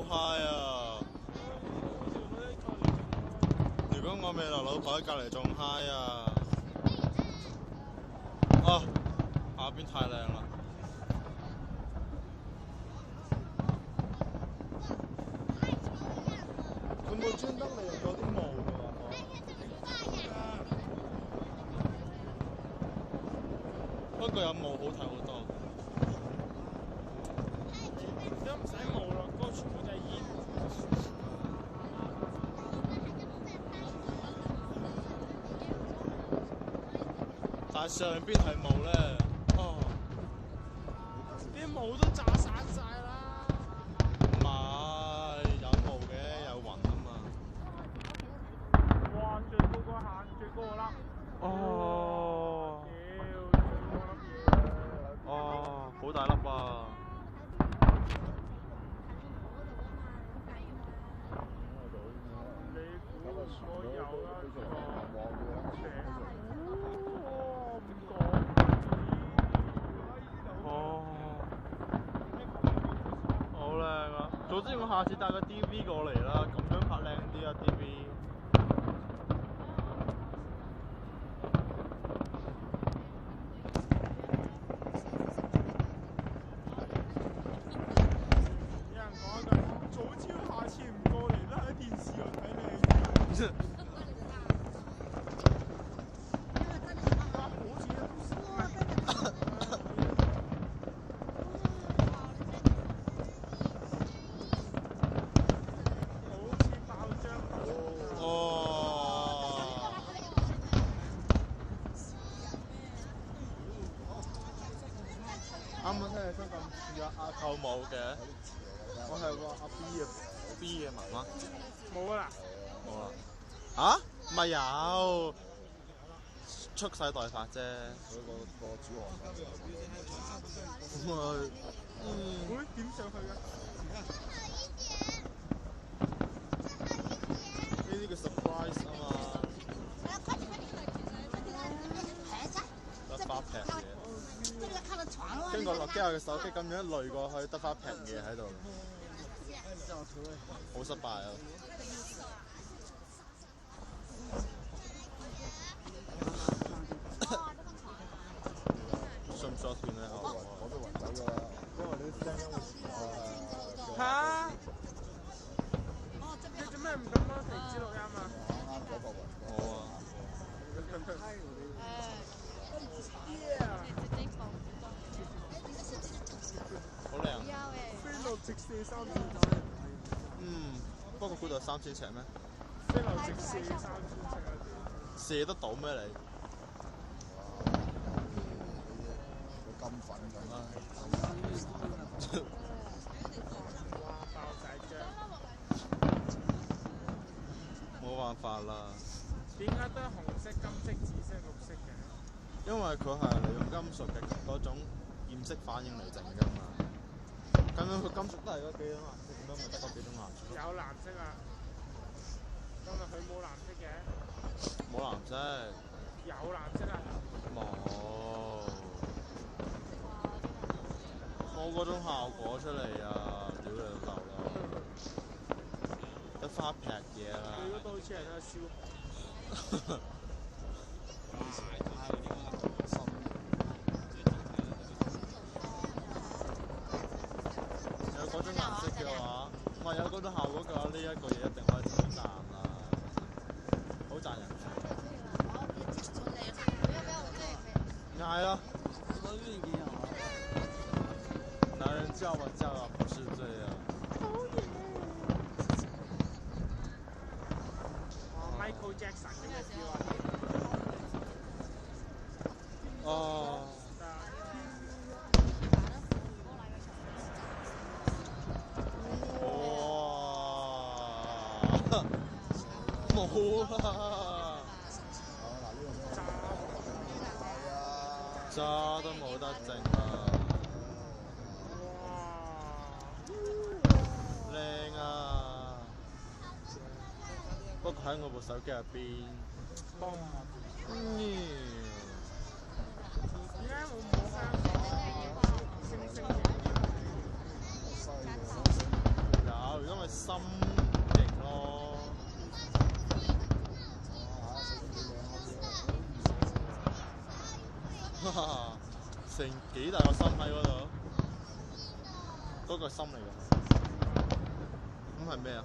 high 啊！如果我未來老婆喺隔離仲 high 啊！啊，下邊太靚啦！佢冇專登利用咗啲霧㗎喎，不過有霧好睇好多。而家唔使霧啦，嗰個全部就係煙。但係上邊係霧咧，哦，啲霧都炸散晒啦。唔係有霧嘅，有雲啊嘛。哇！最高嗰下，最高嗰粒。哦，屌，最高嗰粒嘢。哦，好大粒啊！你估我有一個唔講。哦，好靚啊！早知我下次帶個 DV 過嚟啦，咁樣拍靚啲啊 DV。有人講一句，早知下次唔過嚟啦，喺電視度睇靚啲。啱啱聽起身咁似阿舅母嘅，我係個阿 B 嘅媽媽。冇啦。冇啦。嚇？唔係有，蓄勢待發啫。佢個主王。會點上去嘅？呢啲叫 surprise 啊嘛。得花劈嘢。經過落機後嘅手機咁樣濾過去，得翻平嘢喺度，好失敗啊！信唔信斷咧？我都暈走㗎啦，因為你啲聲音會傳啊。嚇！你做咩唔咁多停止錄音啊？啱嗰個暈。我啊。好靚。飛流直射3千尺。不過嗰度有3000尺咩？飛流直射3千尺啊！射得到咩你？金粉咁啦。哇！爆晒漿。冇辦法啦。點解都係紅色、金色、紫色、綠色嘅？因為佢係利用金屬嘅嗰種染色反應嚟整㗎嘛。咁樣佢金屬都係嗰幾種顏色，咁樣咪得嗰幾種顏色。有藍色啊！今日佢冇藍色嘅。冇藍色。有藍色啊！冇。冇嗰種效果出嚟啊！屌你老豆啦！得花劈嘢啦。佢嗰度好似係喺度燒紅。有嗰種顏色嘅話，唔係有嗰種效果嘅話，呢一個嘢一定可以賺啦，好賺人錢。嗌咯。男人叫吧叫啊，不是這樣。Michael Jackson 咁嘅 feel 啊！哦。哇！冇啦！渣都冇得整啦！靚啊！不過喺我部手機入邊，點解會冇香港星星嘅？有，如果咪成幾大個心喺嗰度，嗰個係心嚟㗎。咁係咩啊？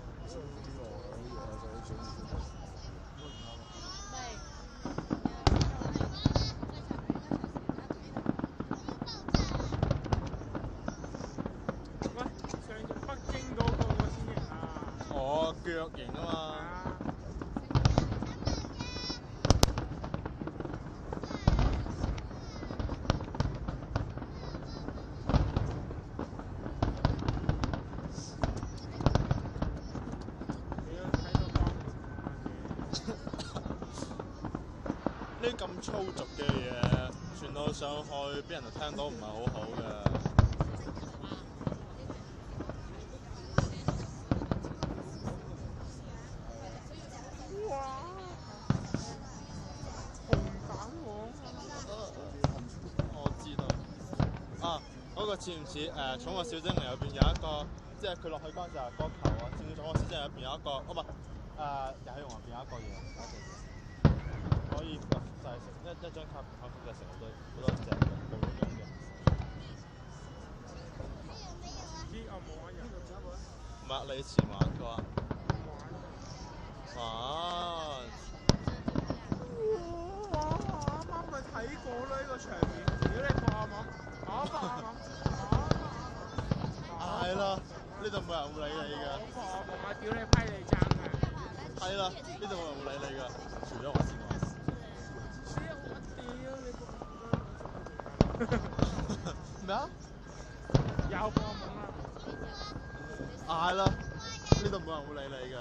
喂，上咗北京嗰個我先型啊！哦，腳型啊嘛。呢啲咁粗俗嘅嘢傳到上去，俾人就聽到唔係好好嘅。哇！紅蛋黃我知道。啊，嗰個似唔似《寵物小精靈》入邊有一個，即係佢落去嗰陣時係個球啊？似唔似《寵物小精靈》入邊有一個？哦唔係，遊戲王入邊有一個嘢，可以就係食一張卡片，可以食好多隻嘅，冇用嘅。啲我冇玩遊戲唔係你以前玩過啊？玩。哇！啱啱咪睇過啦呢個場面，屌你博阿網，係啦，呢度冇人會理你㗎。博阿網啊！屌你批你爭嘅。係啦，呢度冇人會理你㗎，除咗我之外。咩啊？有博阿網啦。係啦，呢度冇人會理你㗎。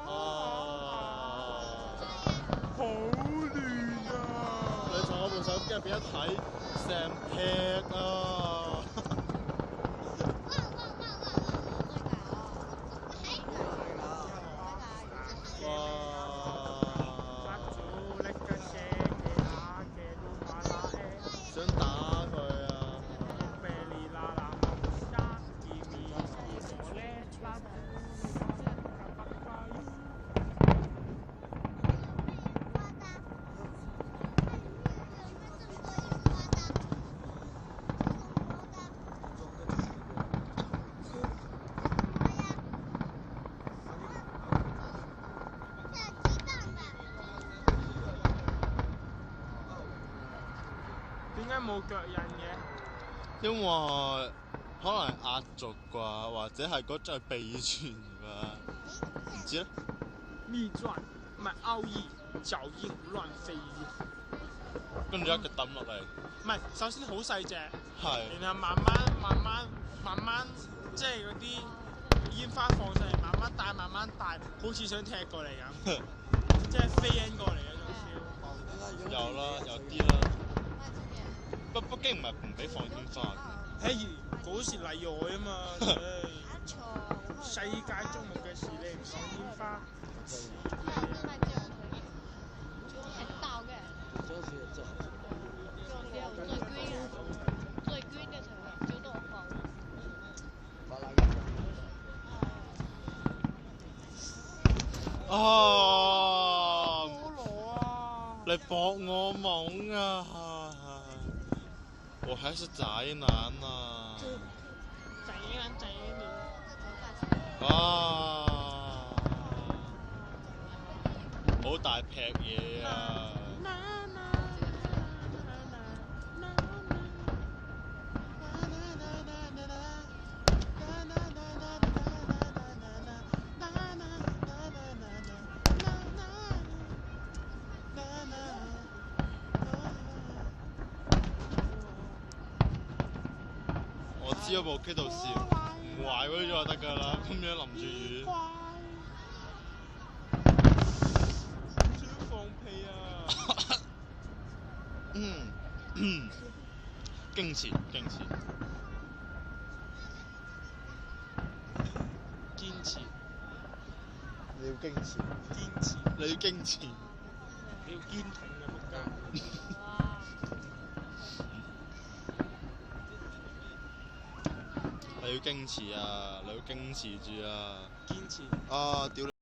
哇！好亂啊！你從我部手機入邊一睇，成劈啊！哇！想打佢啊！點解冇腳印嘅？因為可能壓軸啩，或者係嗰隻係秘傳㗎，唔知咧。秘傳唔係奧義，腳印亂飛。跟住一腳抌落嚟。唔係，首先好細隻，係。然後慢慢，即係嗰啲煙花放上嚟，慢慢帶，好似想踢過嚟咁，即係飛緊過嚟嗰種 feel。有啦，有啲啦。北京唔係唔俾放煙花嘅。嘿，嗰時例外啊嘛，世界矚目嘅事你唔放煙花，啊！你博我懵啊！我還是宅男啊！仔啊！好大劈嘢啊！我知嗰部機度笑，唔壞嗰啲就得㗎啦，咁樣淋住雨。想放屁啊！矜持。堅持。你要矜持。堅持。你要矜持。你要堅挺嘅仆街。你要矜持啊！你要矜持住啊！堅持。啊！屌你！